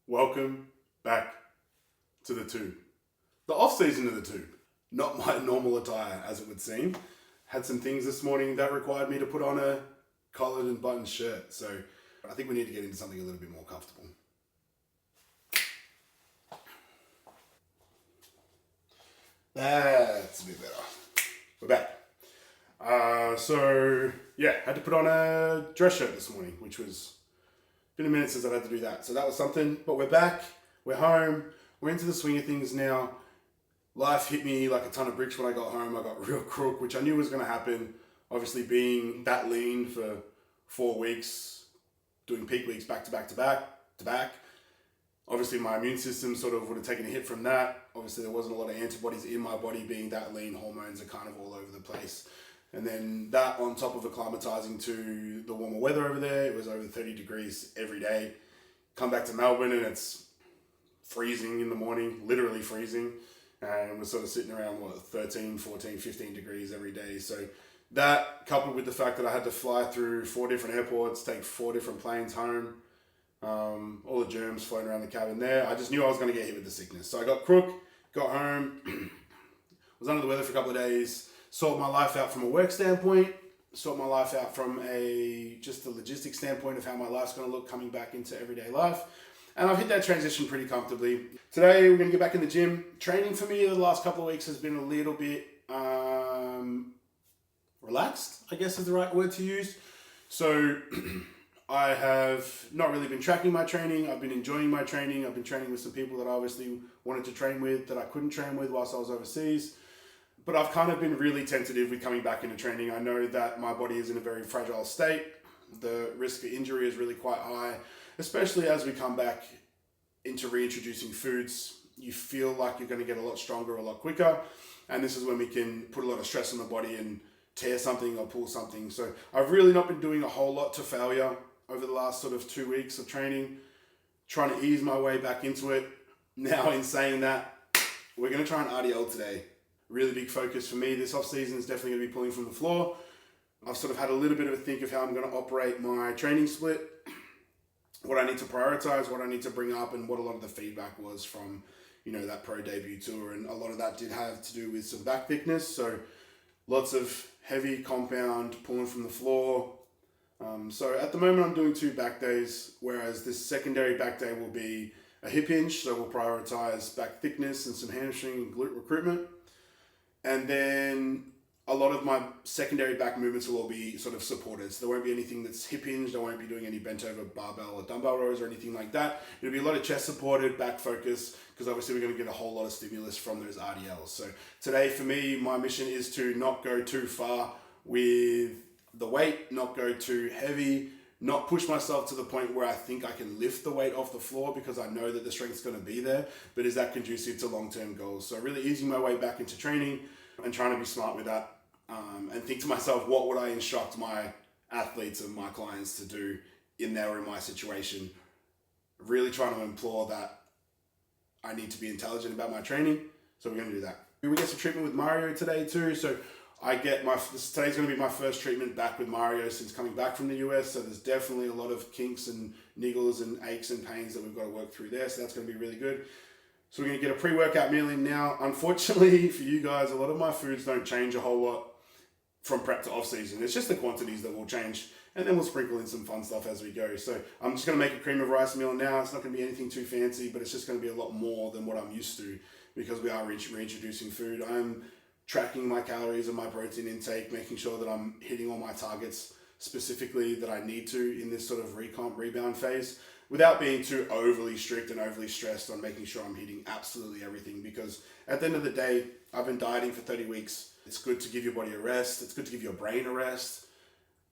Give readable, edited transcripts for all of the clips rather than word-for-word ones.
Welcome back to the Toob. The off-season of the Toob. Not my normal attire, as it would seem. Had some things this morning that required me to put on a collared and buttoned shirt, so I think we need to get into something a little bit more comfortable. That's a bit better. We're back. Had to put on a dress shirt this morning, which was been a minute since I've had to do that. So that was something, but we're back, we're home, we're into the swing of things now. Life hit me like a ton of bricks when I got home. I got real crook, which I knew was gonna happen. Obviously being that lean for 4 weeks, doing peak weeks back to back. Obviously my immune system sort of would have taken a hit from that. Obviously there wasn't a lot of antibodies in my body. Being that lean, hormones are kind of all over the place. And then that on top of acclimatizing to the warmer weather over there, it was over 30 degrees every day. Come back to Melbourne and it's freezing in the morning, literally freezing. And we're sort of sitting around, 13, 14, 15 degrees every day. So that, coupled with the fact that I had to fly through 4 different airports, take 4 different planes home, all the germs floating around the cabin there, I just knew I was going to get hit with the sickness. So I got crook, got home, was under the weather for a couple of days, sort my life out from a work standpoint, sort my life out from just a logistics standpoint of how my life's going to look coming back into everyday life. And I've hit that transition pretty comfortably. Today we're going to get back in the gym. Training for me the last couple of weeks has been a little bit relaxed, I guess is the right word to use. So I have not really been tracking my training. I've been enjoying my training. I've been training with some people that I obviously wanted to train with that I couldn't train with whilst I was overseas. But I've kind of been really tentative with coming back into training. I know that my body is in a very fragile state. The risk of injury is really quite high, especially as we come back into reintroducing foods. You feel like you're going to get a lot stronger a lot quicker. And this is when we can put a lot of stress on the body and tear something or pull something. So I've really not been doing a whole lot to failure over the last sort of 2 weeks of training, trying to ease my way back into it. Now, in saying that, we're going to try an RDL today. Really big focus for me this off season is definitely going to be pulling from the floor. I've sort of had a little bit of a think of how I'm going to operate my training split, what I need to prioritize, what I need to bring up, and what a lot of the feedback was from, that pro debut tour. And a lot of that did have to do with some back thickness. So lots of heavy compound pulling from the floor. So at the moment I'm doing 2 back days, whereas this secondary back day will be a hip hinge. So we'll prioritize back thickness and some hamstring and glute recruitment. And then a lot of my secondary back movements will all be sort of supported. So there won't be anything that's hip hinged. I won't be doing any bent over barbell or dumbbell rows or anything like that. It'll be a lot of chest supported, back focus, because obviously we're going to get a whole lot of stimulus from those RDLs. So today for me, my mission is to not go too far with the weight, not go too heavy, not push myself to the point where I think I can lift the weight off the floor because I know that the strength's going to be there, but is that conducive to long-term goals? So really easing my way back into training and trying to be smart with that, and think to myself, what would I instruct my athletes and my clients to do in my situation? Really trying to implore that I need to be intelligent about my training, so we're going to do that. We get some treatment with Mario today too, so today's going to be my first treatment back with Mario since coming back from the US, so there's definitely a lot of kinks and niggles and aches and pains that we've got to work through there, so that's going to be really good. So we're going to get a pre-workout meal in now. Unfortunately for you guys, a lot of my foods don't change a whole lot from prep to off-season. It's just the quantities that will change, and then we'll sprinkle in some fun stuff as we go. So I'm just going to make a cream of rice meal now. It's not going to be anything too fancy, but it's just going to be a lot more than what I'm used to because we are reintroducing food. I'm tracking my calories and my protein intake, making sure that I'm hitting all my targets specifically that I need to in this sort of rebound phase, without being too overly strict and overly stressed on making sure I'm hitting absolutely everything, because at the end of the day, I've been dieting for 30 weeks. It's good to give your body a rest. It's good to give your brain a rest,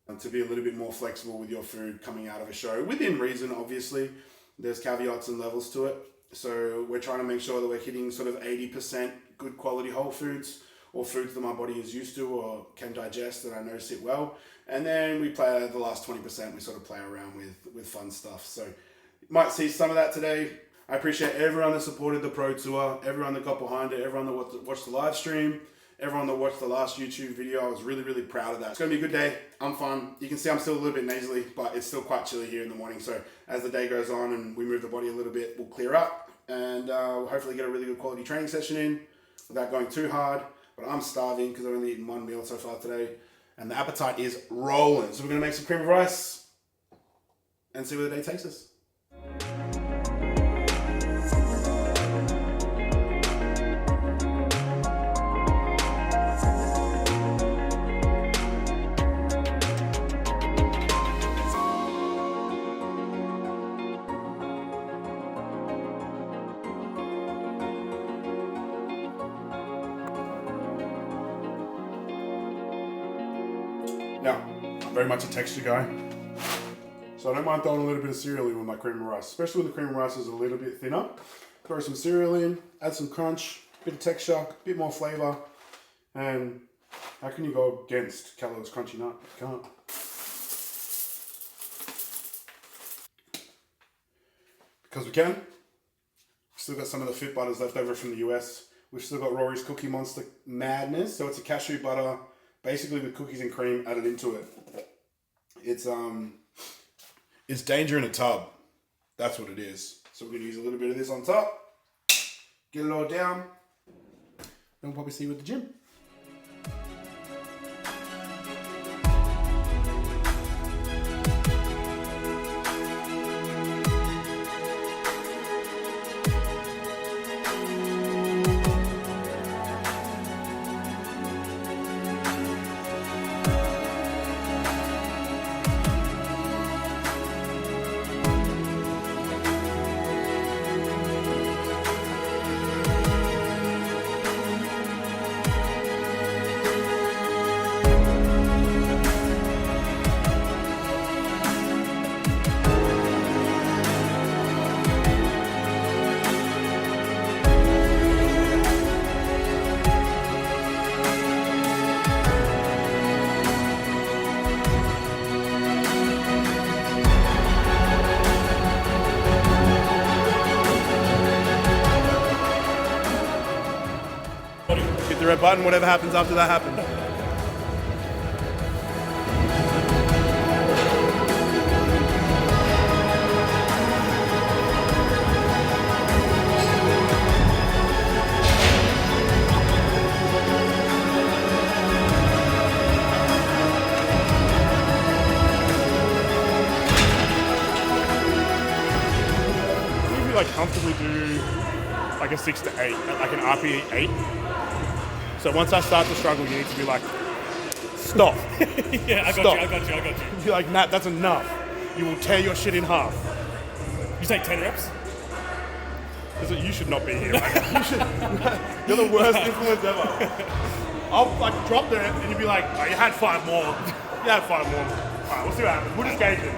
and to be a little bit more flexible with your food coming out of a show. Within reason, obviously. There's caveats and levels to it. So we're trying to make sure that we're hitting sort of 80% good quality whole foods, or foods that my body is used to or can digest that I know sit well. And then we play the last 20%, we sort of play around with fun stuff. So you might see some of that today. I appreciate everyone that supported the Pro Tour, everyone that got behind it, everyone that watched the live stream. Everyone that watched the last YouTube video, I was really, really proud of that. It's gonna be a good day. I'm fine. You can see I'm still a little bit nasally, but it's still quite chilly here in the morning. So as the day goes on and we move the body a little bit, we'll clear up and we'll hopefully get a really good quality training session in without going too hard. But I'm starving because I've only eaten one meal so far today and the appetite is rolling. So we're gonna make some cream of rice and see where the day takes us. Now, I'm very much a texture guy, so I don't mind throwing a little bit of cereal in with my cream of rice, especially when the cream of rice is a little bit thinner. Throw some cereal in, add some crunch, bit of texture, a bit more flavor, and how can you go against Kellogg's Crunchy Nut? You can't. Because we can. Still got some of the Fit Butters left over from the US. We've still got Rory's Cookie Monster Madness, so it's a cashew butter, basically with cookies and cream added into it. It's danger in a tub. That's what it is. So we're gonna use a little bit of this on top, get it all down, then we'll probably see you at the gym. Hit the red button, whatever happens after that happens. You like comfortably do like a 6 to 8, like an RPE 8. So once I start to struggle, you need to be like, stop. Yeah, I got you. Be like, Nat, that's enough. You will tear your shit in half. You take 10 reps? You should not be here. Right? You're the worst influence ever. I'll like drop there and you'll be like, oh, you had 5 more. You had 5 more. All right, we'll see what happens. We'll just gauge it.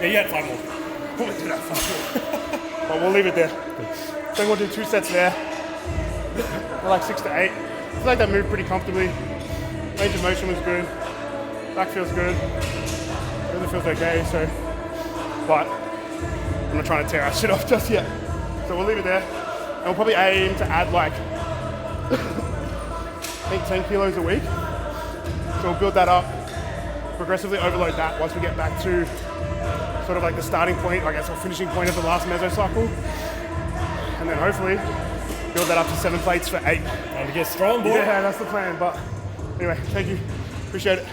Yeah, you had 5 more. We'll do that 5 more. But we'll leave it there. Then we'll do 2 sets there. We're like 6 to 8. I feel like that moved pretty comfortably. Range of motion was good. Back feels good. Really feels okay, so. But I'm not trying to tear our shit off just yet. So we'll leave it there. And we'll probably aim to add like, I think 10 kilos a week. So we'll build that up, progressively overload that once we get back to sort of like the starting point, I guess, or finishing point of the last mesocycle. And then hopefully build that up to 7 plates for 8. Time to get strong, boy. Yeah, that's the plan. But anyway, thank you. Appreciate it.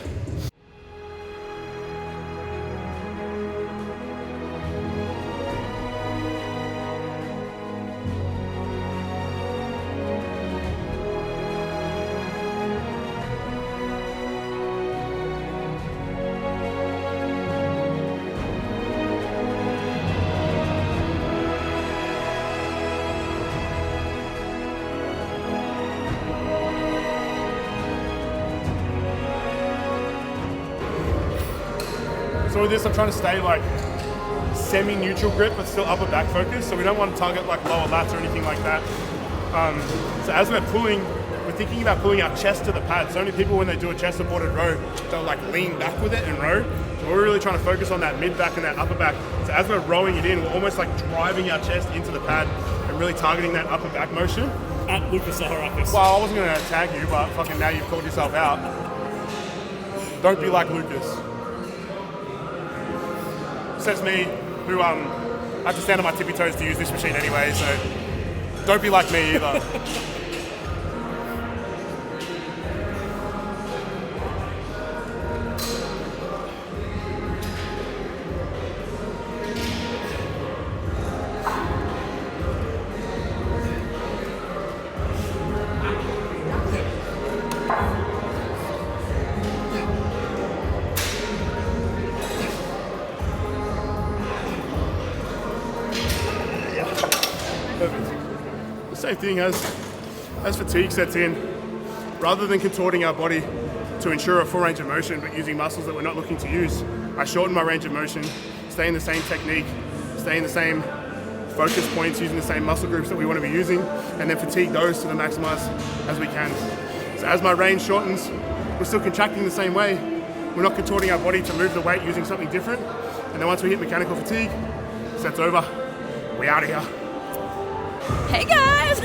So with this, I'm trying to stay like semi-neutral grip, but still upper back focus. So we don't want to target like lower lats or anything like that. So as we're pulling, we're thinking about pulling our chest to the pad. So only people when they do a chest supported row, they'll like lean back with it and row. So we're really trying to focus on that mid back and that upper back. So as we're rowing it in, we're almost like driving our chest into the pad and really targeting that upper back motion. At Lucas Zaharakis. Well, I wasn't going to tag you, but fucking now you've called yourself out. Don't be like Lucas. Says me, who I have to stand on my tippy toes to use this machine anyway, so don't be like me either. The same thing as fatigue sets in, rather than contorting our body to ensure a full range of motion but using muscles that we're not looking to use, I shorten my range of motion, stay in the same technique, stay in the same focus points, using the same muscle groups that we want to be using, and then fatigue those to the maximize as we can. So as my range shortens, we're still contracting the same way. We're not contorting our body to move the weight using something different. And then once we hit mechanical fatigue, set's over, we out of here. Hey guys!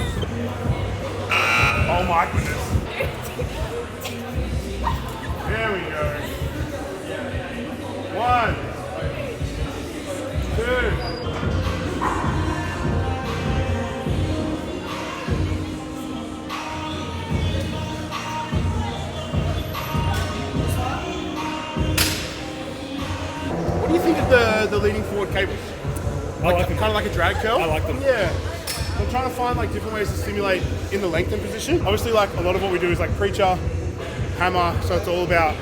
Oh my goodness. There we go. 1, 2. What do you think of the leaning forward cables? I like them. Kind of like a drag curl? I like them. Yeah. I'm trying to find like different ways to stimulate in the lengthened position. Obviously, like a lot of what we do is like preacher, hammer, so it's all about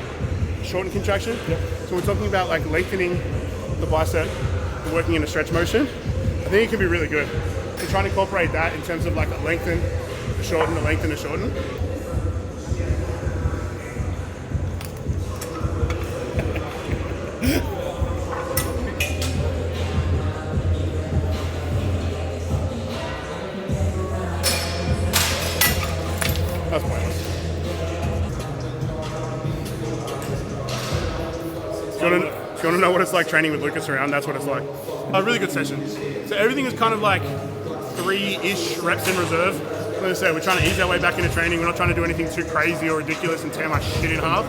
shorten contraction. Yep. So we're talking about like lengthening the bicep and working in a stretch motion. I think it can be really good. So trying to incorporate that in terms of like a lengthen, a shorten, a lengthen, a shorten. That's pointless. If you want to know what it's like training with Lucas around, that's what it's like. A really good session. So everything is kind of like 3-ish reps in reserve. Like I said, we're trying to ease our way back into training. We're not trying to do anything too crazy or ridiculous and tear my shit in half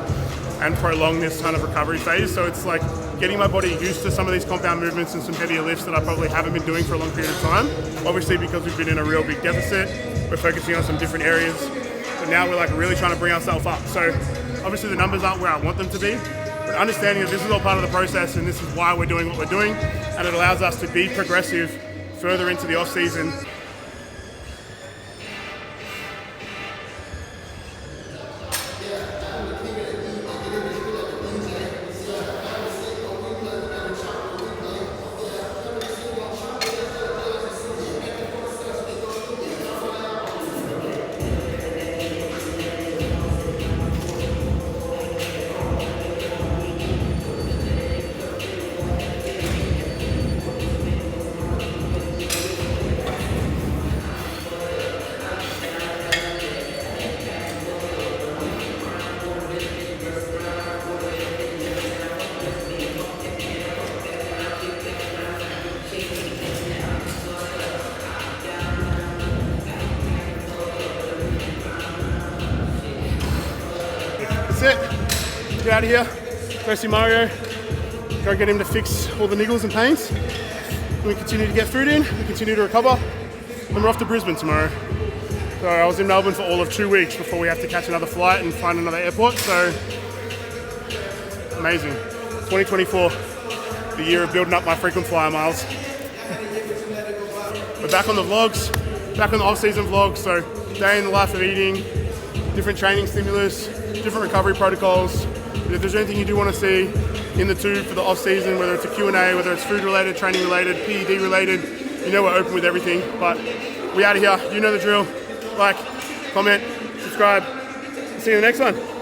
and prolong this kind of recovery phase. So it's like getting my body used to some of these compound movements and some heavier lifts that I probably haven't been doing for a long period of time. Obviously, because we've been in a real big deficit, we're focusing on some different areas. But now we're like really trying to bring ourselves up. So obviously the numbers aren't where I want them to be, but understanding that this is all part of the process and this is why we're doing what we're doing, and it allows us to be progressive further into the off season. That's it. Get out of here. Go see Mario. Go get him to fix all the niggles and pains. We continue to get food in. We continue to recover. And we're off to Brisbane tomorrow. So I was in Melbourne for all of 2 weeks before we have to catch another flight and find another airport. So amazing. 2024, the year of building up my frequent flyer miles. We're back on the vlogs, back on the off-season vlogs. So day in the life of eating, different training stimulus, different recovery protocols. If there's anything you do want to see in the tube for the off-season, whether it's a Q&A, whether it's food-related, training-related, PED-related, you know we're open with everything. But we out of here. You know the drill. Like, comment, subscribe. See you in the next one.